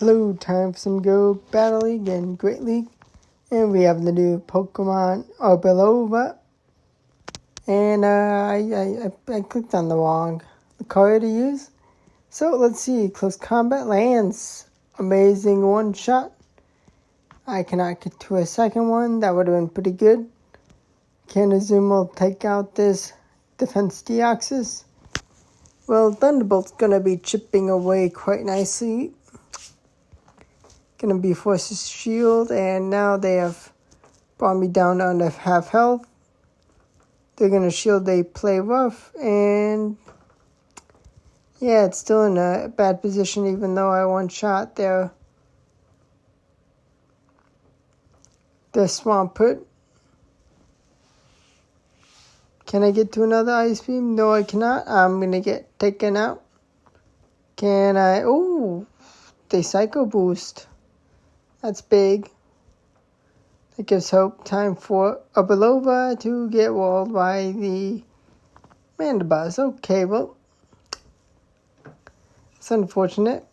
Hello, time for some Go Battle League and Great League. And we have the new Pokemon Arboliva. And I clicked on the wrong card to use. So let's see. Close Combat lands. Amazing one shot. I cannot get to a second one. That would have been pretty good. Canazuma will take out this Defense Deoxys. Well, Thunderbolt's going to be chipping away quite nicely. Going to be Force's Shield, and now they have brought me down to under half health. They're going to shield, they play rough, and yeah, it's still in a bad position even though I one-shot their Swampert. Can I get to another Ice Beam? No, I cannot. I'm going to get taken out. Can I? Oh, they Psycho Boost. That's big. That gives hope. Time for Arboliva to get walled by the Mandibuzz. Okay, well, it's unfortunate.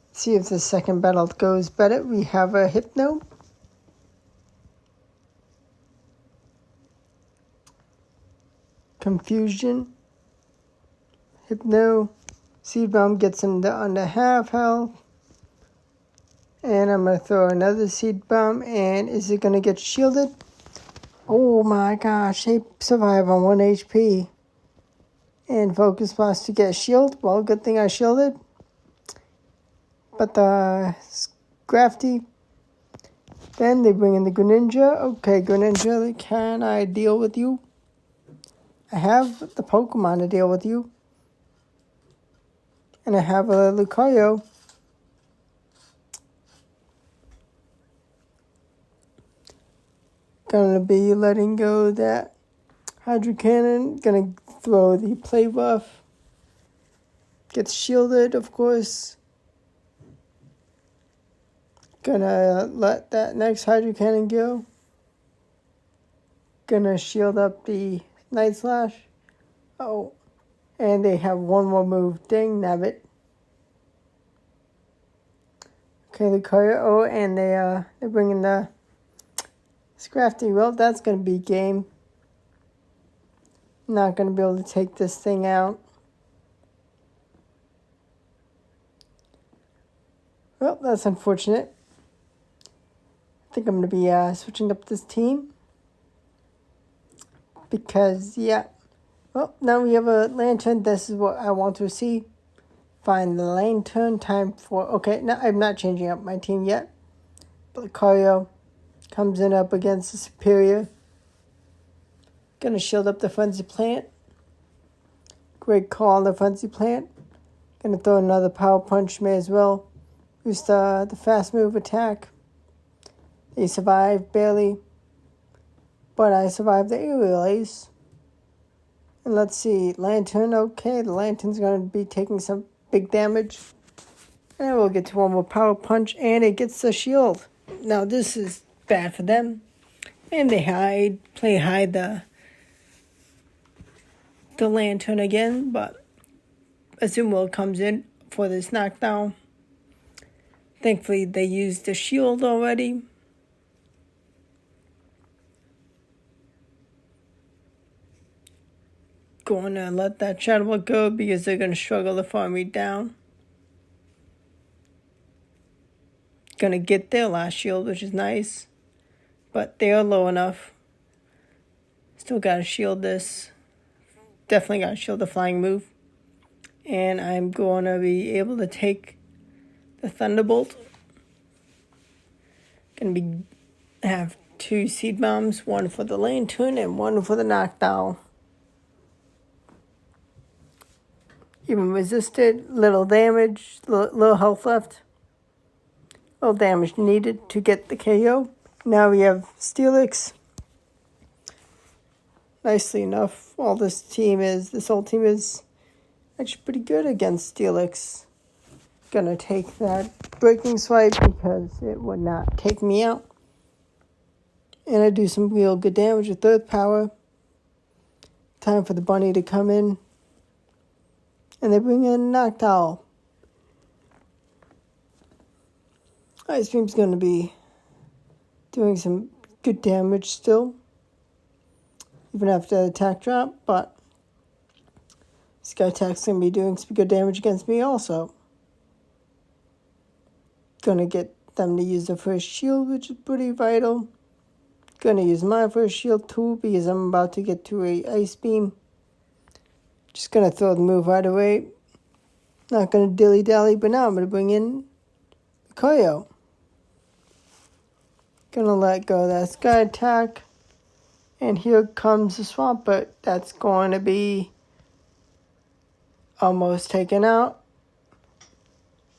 Let's see if the second battle goes better. We have a Hypno. Confusion. Hypno. Seed Bomb gets him to under half health. And I'm going to throw another Seed Bomb. And is it going to get shielded? Oh my gosh. They survive on 1 HP. And Focus Blast to get shield. Well, good thing I shielded. But the Scrafty. Then they bring in the Greninja. Okay, Greninja, can I deal with you? I have the Pokemon to deal with you. And I have a Lucario. Gonna be letting go that Hydro Cannon. Gonna throw the Play Rough. Gets shielded, of course. Gonna let that next Hydro Cannon go. Gonna shield up the Night Slash. Oh, and they have one more move. Dang nabbit. Okay, Lucario. Oh, and they're bringing the Scrafty. Well, that's going to be game. Not going to be able to take this thing out. Well, that's unfortunate. I think I'm going to be switching up this team. Because, yeah. Well, now we have a Lantern. This is what I want to see. Find the Lantern. Time for... Okay, no, I'm not changing up my team yet. But Lucario comes in up against the Superior. Gonna shield up the Frenzy Plant. Great call on the Frenzy Plant. Gonna throw another Power Punch. May as well. Use the fast move attack. They survive barely. But I survived the Aerial Ace. And let's see. Lantern. Okay, the Lantern's gonna be taking some big damage. And we'll get to one more Power Punch. And it gets the shield. Now this is bad for them. And they hide the Lantern again, but Azumarill comes in for this knockdown. Thankfully they used the shield already. Going to let that Shadow go because they're going to struggle to farm me down. Going to get their last shield, which is nice. But they are low enough. Still got to shield this. Definitely got to shield the flying move. And I'm going to be able to take the Thunderbolt. Going to have 2 Seed Bombs. One for the Lantern and one for the knockdown. Even resisted. Little damage. Little health left. Little damage needed to get the KO. Now we have Steelix. Nicely enough, this whole team is actually pretty good against Steelix. Gonna take that Breaking Swipe because it would not take me out. And I do some real good damage with Earth Power. Time for the bunny to come in. And they bring in Noctowl. Ice Beam's going to be doing some good damage still, even after the attack drop, but Sky Attack's going to be doing some good damage against me also. Going to get them to use the first shield, which is pretty vital. Going to use my first shield too, because I'm about to get to a Ice Beam. Just going to throw the move right away. Not going to dilly-dally, but now I'm going to bring in the Koyo. Going to let go of that Sky Attack. And here comes the Swampert. That's going to be almost taken out.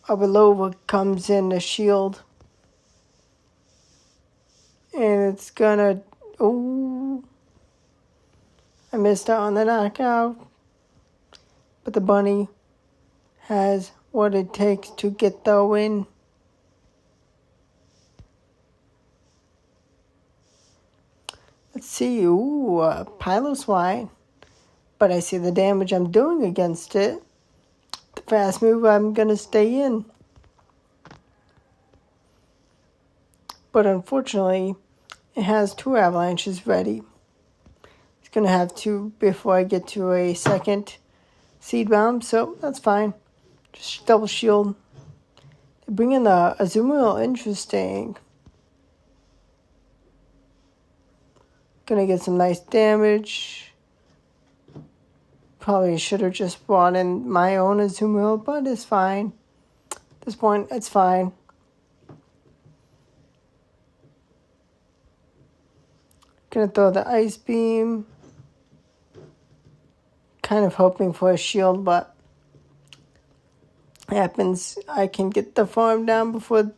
Arboliva comes in the shield. And it's gonna... Ooh. I missed out on the knockout. But the bunny has what it takes to get the win. Let's see. Ooh, Piloswine. But I see the damage I'm doing against it. The fast move, I'm going to stay in. But unfortunately, it has 2 avalanches ready. It's going to have 2 before I get to a second seed bomb, so that's fine. Just double shield. They bring in the Azumarill, interesting. Gonna get some nice damage. Probably should have just brought in my own Azumarill, but it's fine. At this point, it's fine. Gonna throw the Ice Beam. Kind of hoping for a shield, but happens. I can get the farm down before.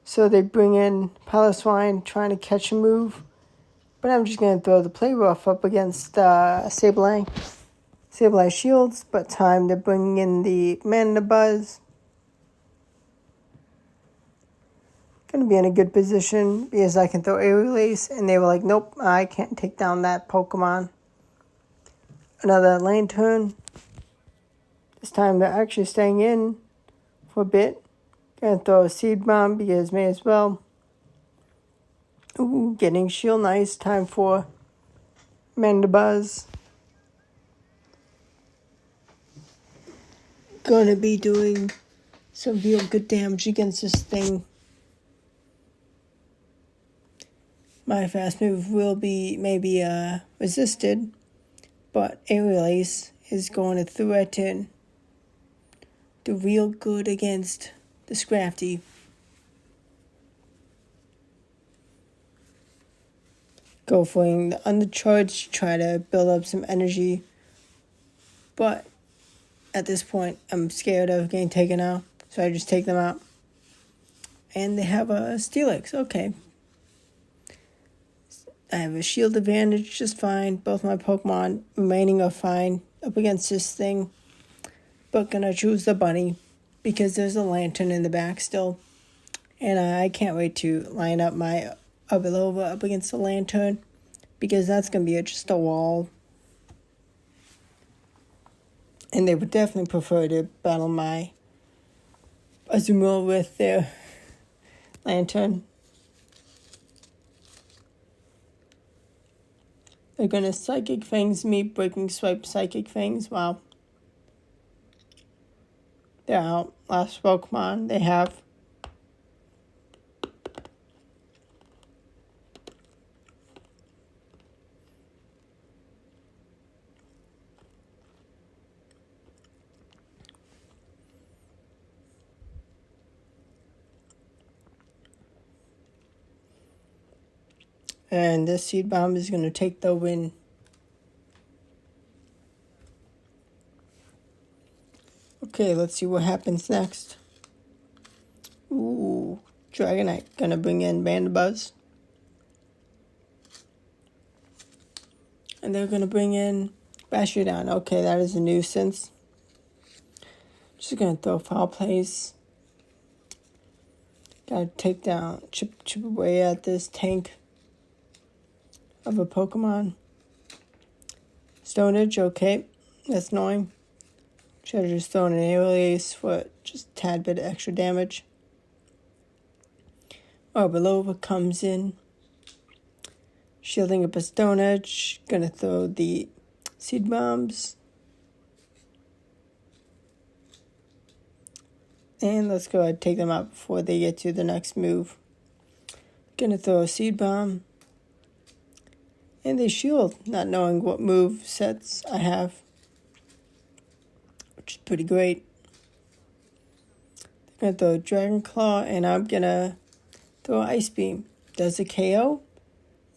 So they bring in Piloswine trying to catch a move. But I'm just going to throw the Play Rough up against Sableye. Sableye shields, but time to bring in the Mandibuzz. Going to be in a good position because I can throw Aerial Ace, and they were like, nope, I can't take down that Pokemon. Another Lantern. This time they're actually staying in for a bit. Going to throw a Seed Bomb because may as well. Ooh, getting shield nice. Time for Mandibuzz. Gonna be doing some real good damage against this thing. My fast move will be maybe resisted, but Aerial Ace is going to threaten do real good against the Scrafty. Go for the undercharge, try to build up some energy. But at this point, I'm scared of getting taken out, so I just take them out. And they have a Steelix, okay. I have a shield advantage just fine. Both my Pokemon remaining are fine up against this thing. But gonna choose the bunny because there's a Lantern in the back still. And I can't wait to line up my Arboliva up against the Lantern because that's going to be just a wall. And they would definitely prefer to battle my Azumarill with their Lantern. They're going to Psychic Fangs me, Breaking Swipe Psychic Fangs. Wow. They're out. Last Pokemon they have. And this Seed Bomb is going to take the win. Okay, let's see what happens next. Ooh, Dragonite. Gonna bring in Mandibuzz. And they're gonna bring in Bastiodon. Okay, that is a nuisance. Just gonna throw Foul Plays. Gotta take down, chip away at this tank of a Pokemon. Stone Edge, okay. That's annoying. Should have just thrown an Aerial Ace for just a tad bit of extra damage. Arboliva comes in, shielding up a stone edge. Gonna throw the seed bombs. And let's go ahead and take them out before they get to the next move. Gonna throw a seed bomb. And they shield, not knowing what move sets I have, which is pretty great. They're gonna throw Dragon Claw, and I'm gonna throw Ice Beam. Does it KO?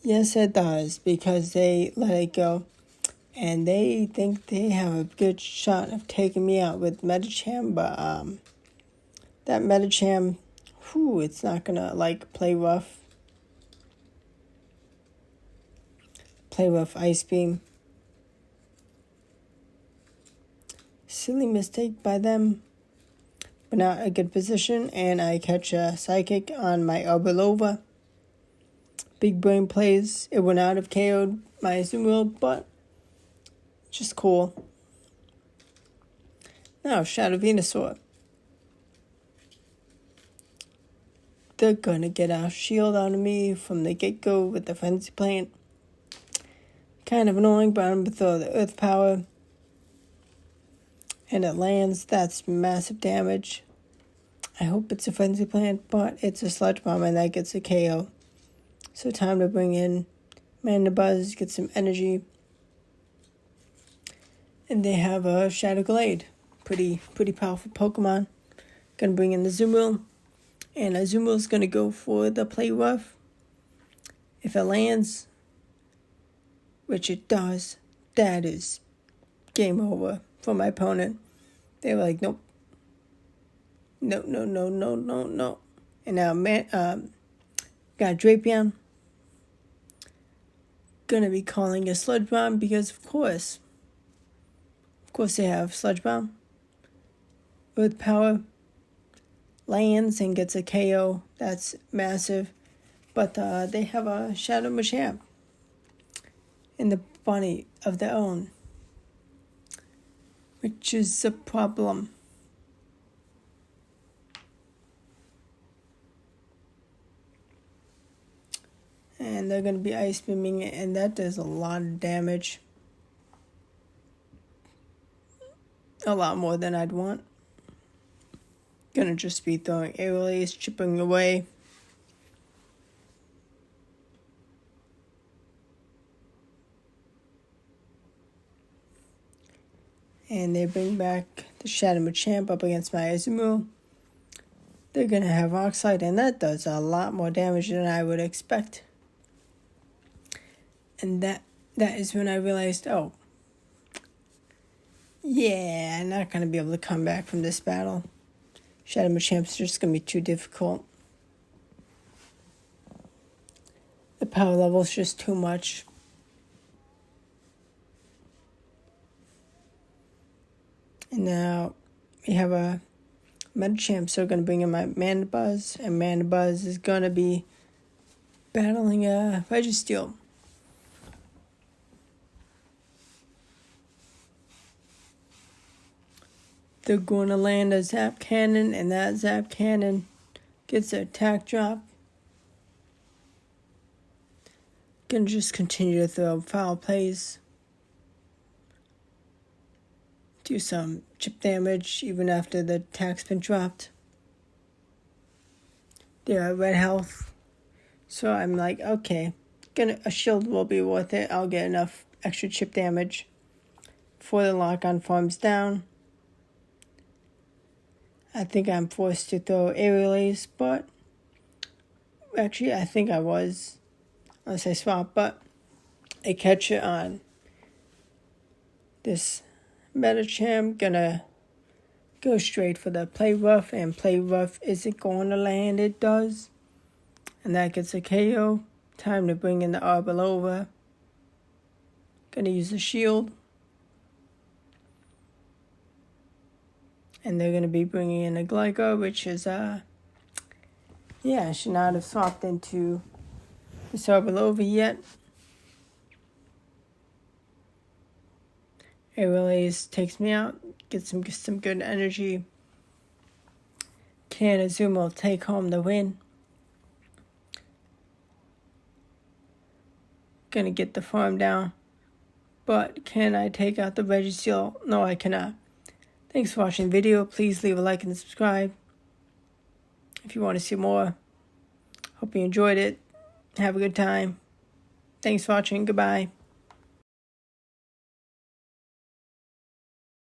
Yes, it does, because they let it go. And they think they have a good shot of taking me out with Medicham, but that Medicham, it's not gonna play rough. Play rough Ice Beam. Silly mistake by them, but not a good position, and I catch a Psychic on my Arboliva. Big brain plays. It would not have KO'd my Azumarill, but just cool. Now, Shadow Venusaur. They're gonna get a shield out of me from the get-go with the Frenzy Plant. Kind of annoying, but I'm gonna throw the Earth Power. And it lands. That's massive damage. I hope it's a Frenzy Plant, but it's a Sludge Bomb, and that gets a KO. So time to bring in Mandibuzz, get some energy. And they have a Shadow Glade. Pretty powerful Pokemon. Gonna bring in the Azumarill. And Azumarill's gonna go for the Play Rough. If it lands, which it does, that is game over for my opponent. They were like, nope. No. And now, got Drapion. Gonna be calling a Sludge Bomb because, of course they have Sludge Bomb. Earth Power lands and gets a KO. That's massive. But they have a Shadow Machamp in the body of their own, which is a problem. And they're going to be Ice Beaming it, and that does a lot of damage. A lot more than I'd want. Gonna just be throwing Aerials, chipping away. And they bring back the Shadow Machamp up against my Azumarill. They're going to have Rock Slide, and that does a lot more damage than I would expect. And that is when I realized, oh, yeah, I'm not going to be able to come back from this battle. Shadow Machamp's just going to be too difficult. The power level is just too much. And now we have a Medicham, so we're going to bring in my Mandibuzz, and Mandibuzz is going to be battling a Registeel. They're going to land a Zap Cannon, and that Zap Cannon gets an attack drop. Gonna just continue to throw foul plays. Do some chip damage even after the attack's been dropped. They're at red health. So I'm like, okay, a shield will be worth it. I'll get enough extra chip damage before the lock-on farms down. I think I'm forced to throw Aerial Ace, but actually I think I was, unless I swap, but I catch it on this Medicham. Gonna go straight for the Play Rough, and Play Rough isn't going to land. It does, and that gets a KO. Time to bring in the Arboliva. Gonna use the shield. And they're going to be bringing in a Gligar, which is, I should not have swapped into the Arboliva yet. Aerial Ace takes me out, gets some good energy. Can Azumarill take home the win? gonna get the farm down. But can I take out the Registeel? No, I cannot. Thanks for watching the video. Please leave a like and subscribe if you want to see more. Hope you enjoyed it. Have a good time. Thanks for watching. Goodbye.